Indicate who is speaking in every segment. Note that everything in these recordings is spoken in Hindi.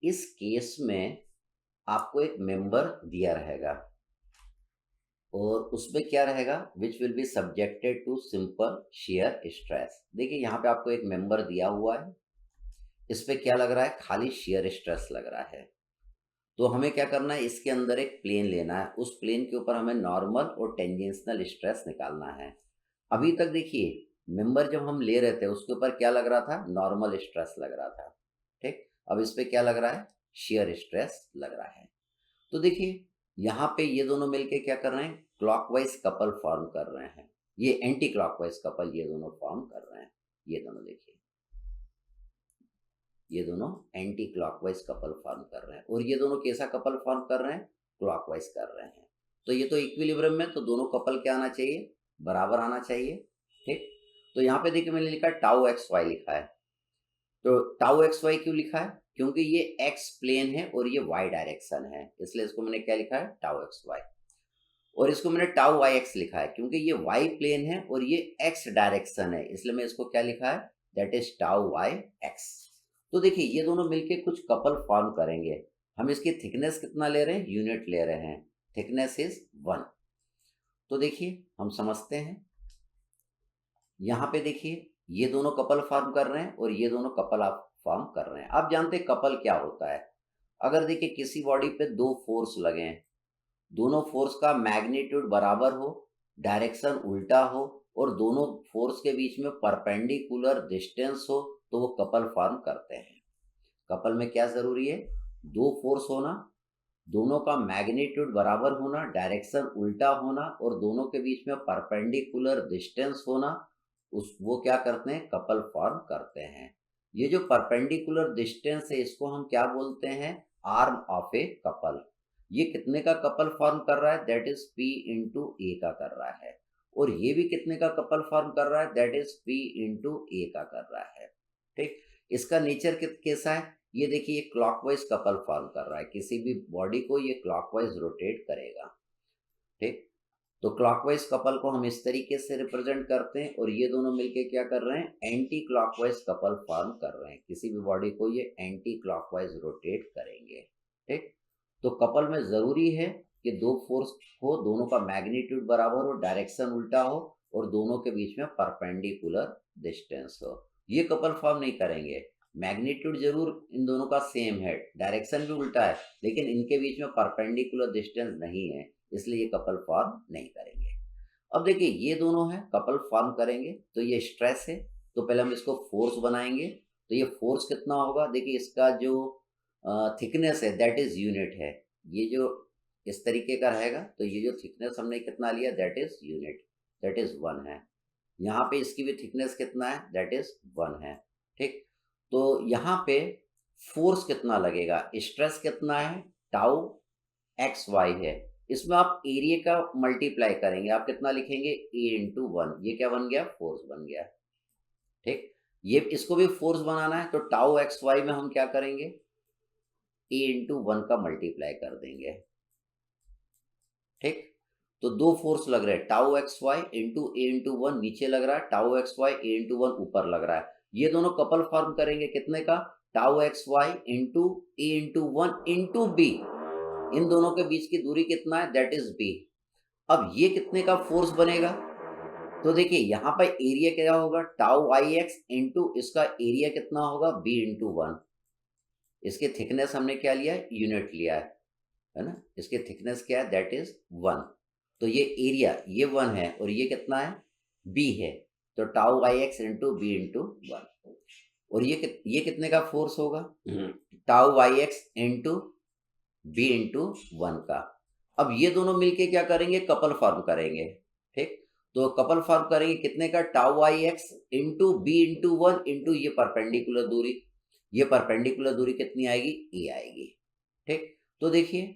Speaker 1: इस केस में आपको एक मेंबर दिया रहेगा और उसमें क्या रहेगा, which will be subjected to simple shear stress. देखिए यहाँ पे आपको एक मेंबर दिया हुआ है, इस पे क्या लग रहा है, खाली शियर स्ट्रेस लग रहा है। तो हमें क्या करना है, इसके अंदर एक प्लेन लेना है, उस प्लेन के ऊपर हमें नॉर्मल और टेंजेंशियल स्ट्रेस निकालना है। अभी तक देखिए मेंबर जब हम ले रहे थे उसके ऊपर क्या लग रहा था, नॉर्मल स्ट्रेस लग रहा था, ठीक। अब इस पे क्या लग रहा है, शियर स्ट्रेस लग रहा है। तो देखिए यहाँ पे ये दोनों मिलके क्या कर रहे हैं, क्लॉकवाइज कपल फॉर्म कर रहे हैं, ये एंटी क्लॉकवाइज कपल ये दोनों फॉर्म कर रहे हैं। ये दोनों देखिए, ये दोनों एंटी क्लॉकवाइज कपल फॉर्म कर रहे हैं और ये दोनों कैसा कपल फॉर्म कर रहे हैं, क्लॉकवाइज कर रहे हैं। तो ये तो इक्विलिब्रियम में, तो दोनों कपल क्या आना चाहिए, बराबर आना चाहिए, ठीक। तो यहाँ पे देखिए मैंने लिखा टाउ एक्स वाई लिखा है। तो टाउ एक्स वाई क्यों लिखा है, क्योंकि ये एक्स प्लेन है और ये वाई डायरेक्शन है, इसलिए इसको मैंने क्या लिखा है, टाउ एक्स वाई। और इसको मैंने टाउ वाई एक्स लिखा है क्योंकि ये वाई प्लेन है और ये एक्स डायरेक्शन है, इसलिए मैं इसको क्या लिखा है, that is tau Y x. तो देखिए ये दोनों मिलके कुछ कपल फॉर्म करेंगे। हम इसकी थिकनेस कितना ले रहे हैं, यूनिट ले रहे हैं, थिकनेस इज 1। तो देखिए हम समझते हैं, यहाँ पे देखिए ये दोनों कपल फॉर्म कर रहे हैं और ये दोनों कपल आप फॉर्म कर रहे हैं। आप जानते हैं कपल क्या होता है। अगर देखिए किसी बॉडी पे दो फोर्स लगे हैं, दोनों फोर्स का मैग्नीट्यूड बराबर हो, डायरेक्शन उल्टा हो और दोनों फोर्स के बीच में परपेंडिकुलर डिस्टेंस हो, तो वो कपल फॉर्म करते हैं। कपल में क्या जरूरी है, दो फोर्स होना, दोनों का मैग्नीट्यूड बराबर होना, डायरेक्शन उल्टा होना और दोनों के बीच में परपेंडिकुलर डिस्टेंस होना, उस वो क्या करते हैं, कपल फॉर्म करते हैं। ये जो परपेंडिकुलर डिस्टेंस है इसको हम क्या बोलते हैं, आर्म ऑफ ए कपल। ये कितने का कपल फॉर्म कर रहा है, दैट इज P इंटू ए का कर रहा है। और ये भी कितने का कपल फॉर्म कर रहा है, दैट इज P इंटू ए का कर रहा है, ठीक। इसका नेचर कैसा है, ये देखिए ये क्लॉकवाइज कपल फॉर्म कर रहा है, किसी भी बॉडी को ये क्लॉकवाइज रोटेट करेगा, ठीक। तो क्लॉकवाइज कपल को हम इस तरीके से रिप्रेजेंट करते हैं और ये दोनों मिलके क्या कर रहे हैं, एंटी क्लॉकवाइज कपल फॉर्म कर रहे हैं, किसी भी बॉडी को ये एंटी क्लॉकवाइज रोटेट करेंगे, ठीक। तो कपल में जरूरी है कि दो फोर्स हो, दोनों का मैग्नीट्यूड बराबर हो, डायरेक्शन उल्टा हो और दोनों के बीच में परपेंडिकुलर डिस्टेंस हो। ये कपल फॉर्म नहीं करेंगे, मैग्नीट्यूड जरूर इन दोनों का सेम है, डायरेक्शन भी उल्टा है, लेकिन इनके बीच में परपेंडिकुलर डिस्टेंस नहीं है, इसलिए ये कपल फॉर्म नहीं करेंगे। अब देखिए ये दोनों है कपल फॉर्म करेंगे, तो ये स्ट्रेस है, तो पहले हम इसको फोर्स बनाएंगे। तो ये फोर्स कितना होगा, देखिए इसका जो थिकनेस है दैट इज यूनिट है, ये जो इस तरीके का रहेगा, तो ये जो थिकनेस हमने कितना लिया, that is unit, that is 1 है। यहाँ पे इसकी भी थिकनेस कितना है, दैट इज 1 है, ठीक। तो यहाँ पे फोर्स कितना लगेगा, स्ट्रेस कितना है, टाउ एक्स वाई है, इसमें आप एरिया का मल्टीप्लाई करेंगे, आप कितना लिखेंगे, ए इंटू 1, ये क्या बन गया, फोर्स बन गया, ठीक। ये इसको भी फोर्स बनाना है, तो टाउ एक्स वाई में हम क्या करेंगे, ए इंटू 1 का मल्टीप्लाई कर देंगे, ठीक। तो दो फोर्स लग रहे हैं, tau x Y into A into 1 नीचे लग रहा है, टाउ एक्स वाई ए इंटू 1 ऊपर लग रहा है। ये दोनों कपल फॉर्म करेंगे कितने का, tau x Y into A into 1 into B, इन दोनों के बीच की दूरी कितना है, दैट इज बी। अब ये कितने का फोर्स बनेगा, तो देखिए यहाँ पर एरिया क्या होगा, टाउ आई एक्स इंटू इसका एरिया कितना होगा, बी इंटू 1। इसके थिकनेस हमने क्या लिया, यूनिट लिया है ना, इसके थिकनेस क्या है, दैट इज 1। तो ये एरिया ये 1 है और ये कितना है, बी है, तो tau I X into B into 1। और ये कितने का फोर्स होगा, tau I X into B into 1 का। अब ये दोनों मिलके क्या करेंगे, कपल फॉर्म करेंगे, ठीक। तो कपल फॉर्म करेंगे कितने का, tau I X into B into 1 into ये परपेंडिकुलर दूरी, ये परपेंडिकुलर दूरी कितनी आएगी, ए आएगी, ठीक। तो देखिए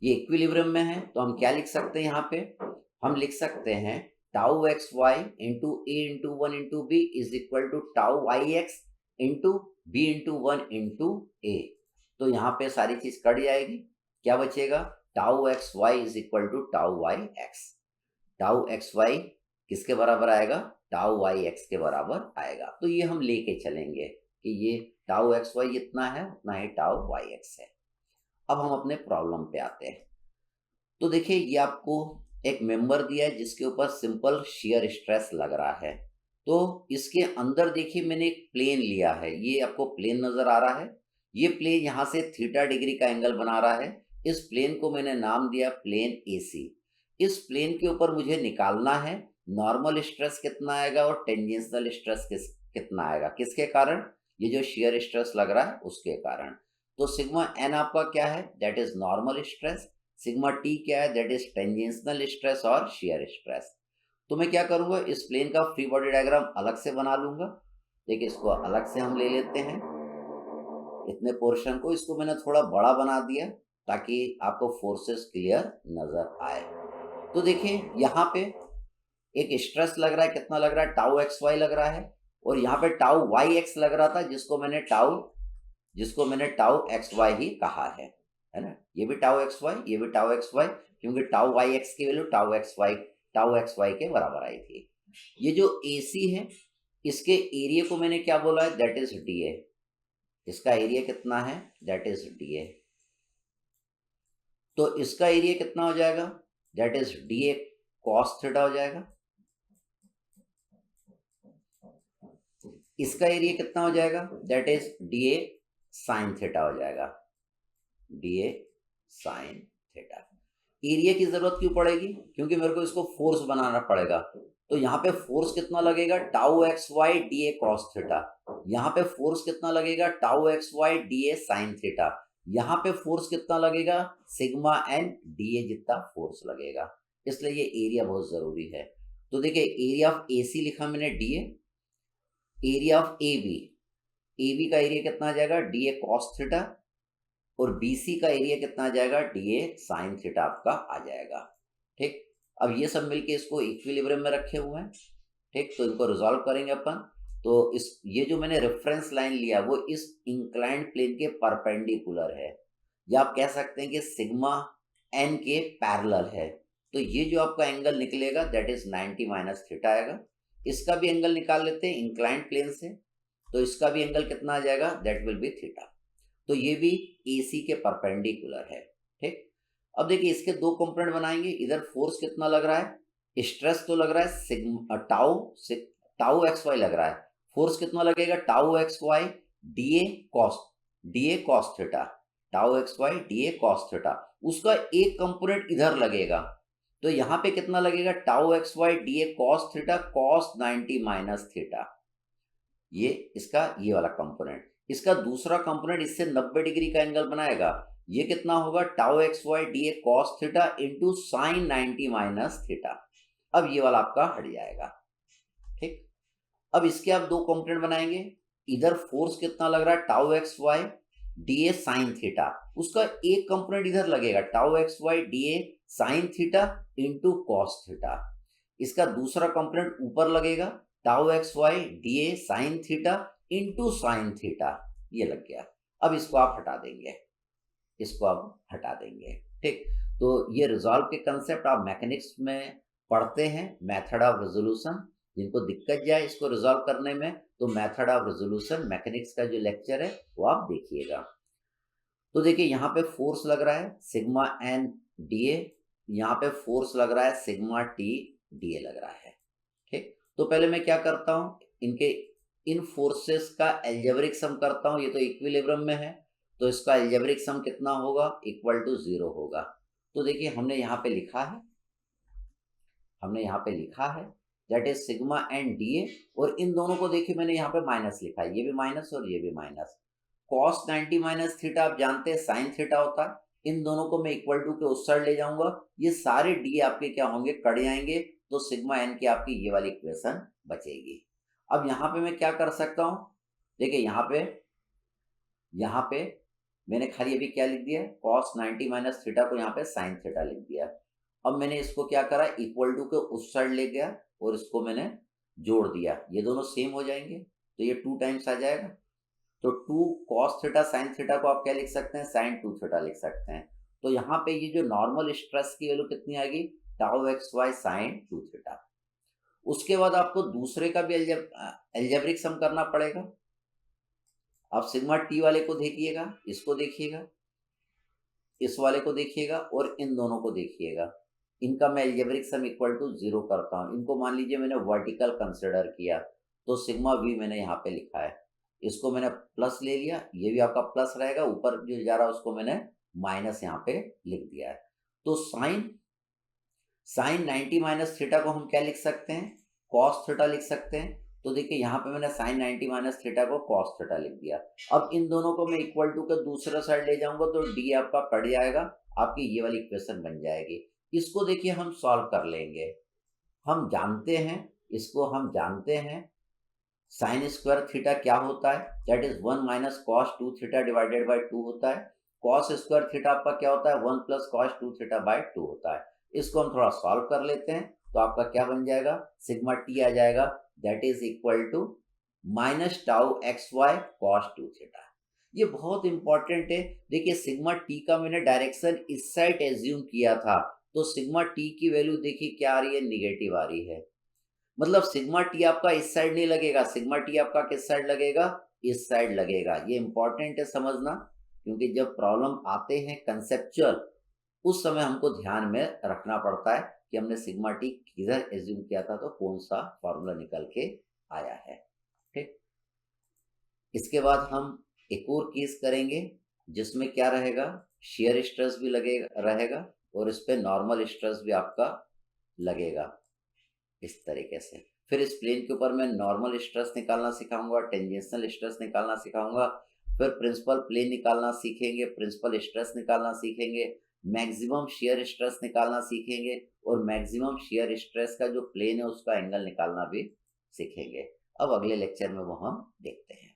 Speaker 1: ये इक्विलिब्रियम में है, तो हम क्या लिख सकते हैं, यहाँ पे हम लिख सकते हैं tau x Y into A into 1 into B is equal to tau Y X into B into 1 into A. तो यहाँ पे सारी चीज कट जाएगी, क्या बचेगा, tau x Y is equal to tau Y X. Tau x Y किसके बराबर आएगा, टाउ वाई एक्स के बराबर आएगा। तो ये हम लेके चलेंगे, कि ये टाउ एक्स वाई इतना है, उतना ही टाउ वाई एक्स है। अब हम अपने प्रॉब्लम पे आते हैं। तो देखिए ये आपको एक मेंबर दिया है जिसके ऊपर सिंपल शियर स्ट्रेस लग रहा है। तो इसके अंदर देखिए मैंने एक प्लेन लिया है, ये आपको प्लेन नजर आ रहा है। ये प्लेन यहाँ से थीटा डिग्री का एंगल बना रहा है। इस प्लेन को मैंने नाम दिया प्लेन एसी। इस प्लेन के ऊपर मुझे निकालना है नॉर्मल स्ट्रेस कितना आएगा और टेंजेंशियल स्ट्रेस कितना आएगा, किसके कारण, ये जो शियर स्ट्रेस लग रहा है उसके कारण। तो सिग्मा एन आपका क्या है, that is normal stress. Sigma T क्या है, दैट इज टेंजेंशियल स्ट्रेस और शियर स्ट्रेस। तो मैं क्या करूंगा, इस प्लेन का फ्री बॉडी डायग्राम अलग से बना लूंगा। देखिए इसको अलग से हम ले लेते हैं, इतने पोर्शन को, इसको मैंने थोड़ा बड़ा बना दिया ताकि आपको फोर्सेस क्लियर नजर आए। तो देखिए यहाँ पे एक स्ट्रेस लग रहा है, कितना लग रहा है, टाउ एक्स वाई लग रहा है। और यहाँ पे टाउ वाई एक्स लग रहा था जिसको मैंने टाउ एक्स वाई ही कहा है ना। ये भी टाउ एक्स वाई, ये भी टाउ एक्स वाई, क्योंकि टाउ वाई एक्स की वैल्यू टाउ एक्स वाई के बराबर आई थी। ये जो AC है इसके एरिया को मैंने क्या बोला है, दैट इज DA। इसका एरिया कितना है, दैट इज DA। तो इसका एरिया कितना हो जाएगा, that is DA cos theta हो जाएगा। इसका एरिया कितना हो जाएगा, that is DA sin theta हो जाएगा, DA sin थीटा। एरिया की जरूरत क्यों पड़ेगी, क्योंकि मेरे को इसको फोर्स बनाना पड़ेगा। तो यहाँ पे फोर्स कितना लगेगा, tau x y DA cos theta. यहाँ पे फोर्स कितना लगेगा, tau x y DA sin theta. यहाँ पे फोर्स कितना लगेगा, सिग्मा एन DA जितना फोर्स लगेगा। इसलिए ये एरिया बहुत जरूरी है। तो देखिए एरिया ऑफ AC लिखा मैंने DA, एरिया ऑफ AB का एरिया कितना आ जाएगा, DA cos थीटा, और BC का एरिया कितना आ जाएगा, DA sin थीटा आपका आ जाएगा। ठीक, अब ये सब मिलके इसको इक्विलिब्रियम में रखे हुए हैं। ठीक, तो इनको रिजॉल्व करेंगे अपन। तो ये जो मैंने रेफरेंस लाइन लिया वो इस इंक्लाइंड प्लेन के परपेंडिकुलर है, या आप कह सकते हैं कि सिग्मा एन के पैरेलल है। तो ये जो आपका एंगल निकलेगा दैट इज 90 माइनस थीटा आएगा। इसका भी एंगल निकाल लेते हैं इंक्लाइंड प्लेन से, तो इसका भी एंगल कितना आ जाएगा, दैट विल बी थीटा। तो ये भी AC के परपेंडिकुलर है। ठीक, अब देखिए इसके दो कंपोनेंट बनाएंगे। इधर फोर्स कितना लग रहा है, स्ट्रेस तो लग रहा है सिग्मा टाउ एक्स वाई लग रहा है। फोर्स कितना लगेगा, tau x y DA cos theta, tau x y DA cos theta. उसका एक कंपोनेंट इधर लगेगा, तो यहाँ पे कितना लगेगा, tau x y DA cos theta cos 90 minus theta. ये इसका ये वाला कंपोनेंट, इसका दूसरा कंपोनेंट इससे 90 डिग्री का एंगल बनाएगा। ये कितना होगा, tau x y DA cos theta into sine 90 minus theta. अब ये वाला आपका हट जाएगा। ठीक, अब इसके आप दो कंपोनेंट बनाएंगे। इधर फोर्स कितना लग रहा है, tau x y DA sin theta, उसका एक कंपोनेंट इधर लगेगा, tau x y DA sin theta into cos theta. इसका दूसरा कंपोनेंट ऊपर लगेगा, tau x y DA sin theta into sine theta. ये लग गया। अब इसको आप हटा देंगे, इसको आप हटा देंगे। ठीक, तो ये रिजॉल्व के कंसेप्ट आप मैकेनिक्स में पढ़ते हैं, मेथड ऑफ रेजोल्यूशन। जिनको दिक्कत जाए इसको रिजॉल्व करने में, तो मेथड ऑफ रेजोल्यूशन मैकेनिक्स का जो लेक्चर है वो आप देखिएगा। तो देखिए यहाँ पे फोर्स लग रहा है सिग्मा एन DA, यहाँ पे फोर्स लग रहा है सिग्मा T DA लग रहा है। ठीक, तो पहले मैं क्या करता हूँ, इन फोर्सेस का एल्जेब्रिक सम करता हूँ। ये तो इक्विलिब्रियम में है, तो इसका एल्जेब्रिक सम कितना होगा, इक्वल टू 0 होगा। तो देखिए हमने यहाँ पे लिखा है that is sigma n DA, और इन दोनों को देखिए मैंने यहाँ पे माइनस लिखा है, ये भी माइनस और ये भी माइनस। cos 90 माइनस थीटा आप जानते हैं साइन थीटा होता है। इन दोनों को मैं इक्वल टू के उस साइड ले जाऊंगा, ये सारे DA आपके क्या होंगे, कट जाएंगे, तो सिग्मा एन की आपकी ये वाली इक्वेशन बचेगी। अब यहाँ पे मैं क्या कर सकता हूँ, देखिए यहाँ पे मैंने खाली अभी क्या लिख दिया, cos 90 माइनस थीटा को यहाँ पे साइन थीटा लिख दिया। अब मैंने इसको क्या करा, इक्वल टू के उस साइड ले गया और इसको मैंने जोड़ दिया, ये दोनों सेम हो जाएंगे, तो ये 2 टाइम्स आ जाएगा। तो 2 cos थीटा साइन थीटा को आप क्या लिख सकते हैं, साइन 2 थीटा लिख सकते हैं। तो यहाँ पे ये जो नॉर्मल स्ट्रेस की वैल्यू कितनी आएगी, tau x y sine 2 theta. उसके बाद आपको दूसरे का भी एल्जेब्रिक सम करना पड़ेगा। अब सिग्मा टी वाले को देखिएगा, इसको देखिएगा, इस वाले को देखिएगा और इन दोनों को देखिएगा। इनका मैं एल्जेब्रिक सम इक्वल टू 0 करता हूँ। इनको मान लीजिए मैंने वर्टिकल कंसिडर किया तो सिग्मा वी मैंने यहाँ पे लिखा है, इसको मैंने प्लस ले लिया, ये भी आपका प्लस रहेगा, ऊपर जो जा रहा है उसको मैंने माइनस यहाँ पे लिख दिया है। तो साइन 90 माइनस थीटा को हम क्या लिख सकते हैं, कॉस थीटा लिख सकते हैं। तो देखिए यहाँ पे मैंने साइन 90 माइनस थीटा को कॉस थीटा लिख दिया। अब इन दोनों को मैं इक्वल टू के दूसरे साइड ले जाऊंगा तो डी आपका कट जाएगा, आपकी ये वाली इक्वेशन बन जाएगी। इसको देखिए हम सॉल्व कर लेंगे। हम जानते हैं, इसको हम जानते हैं, साइन स्क्वायर थीटा क्या होता है, that is 1 minus cos 2 theta divided by 2 होता है। कॉस स्क्वायर थीटा आपका क्या होता है, 1 प्लस कॉस 2 थीटा बाई 2 होता है। इसको हम थोड़ा सॉल्व कर लेते हैं तो आपका क्या बन जाएगा, सिग्मा टी आ जाएगा, that is equal to minus tau x y cos 2 theta. ये बहुत इंपॉर्टेंट है। देखिए सिग्मा टी का मैंने डायरेक्शन इस साइड एज्यूम किया था, तो सिग्मा टी की वैल्यू देखिए क्या आ रही है, निगेटिव आ रही है। मतलब सिग्मा टी आपका इस साइड नहीं लगेगा, सिग्मा टी आपका किस साइड लगेगा, इस साइड लगेगा। ये इंपॉर्टेंट है समझना, क्योंकि जब प्रॉब्लम आते हैं कंसेप्चुअल, उस समय हमको ध्यान में रखना पड़ता है कि हमने सिग्मा टी किधर एज्यूम किया था तो कौन सा फॉर्मूला निकल के आया है। ठीक, इसके बाद हम एक और केस करेंगे जिसमें क्या रहेगा, शेयर स्ट्रेस भी लगेगा रहेगा और इस पे नॉर्मल स्ट्रेस भी आपका लगेगा इस तरीके से। फिर इस प्लेन के ऊपर मैं नॉर्मल स्ट्रेस निकालना सिखाऊंगा, टेंजेंशियल स्ट्रेस निकालना सिखाऊंगा, फिर प्रिंसिपल प्लेन निकालना सीखेंगे, प्रिंसिपल स्ट्रेस निकालना सीखेंगे, मैक्सिमम शेयर स्ट्रेस निकालना सीखेंगे और मैक्सिमम शेयर स्ट्रेस का जो प्लेन है उसका एंगल निकालना भी सीखेंगे। अब अगले लेक्चर में वो हम देखते हैं।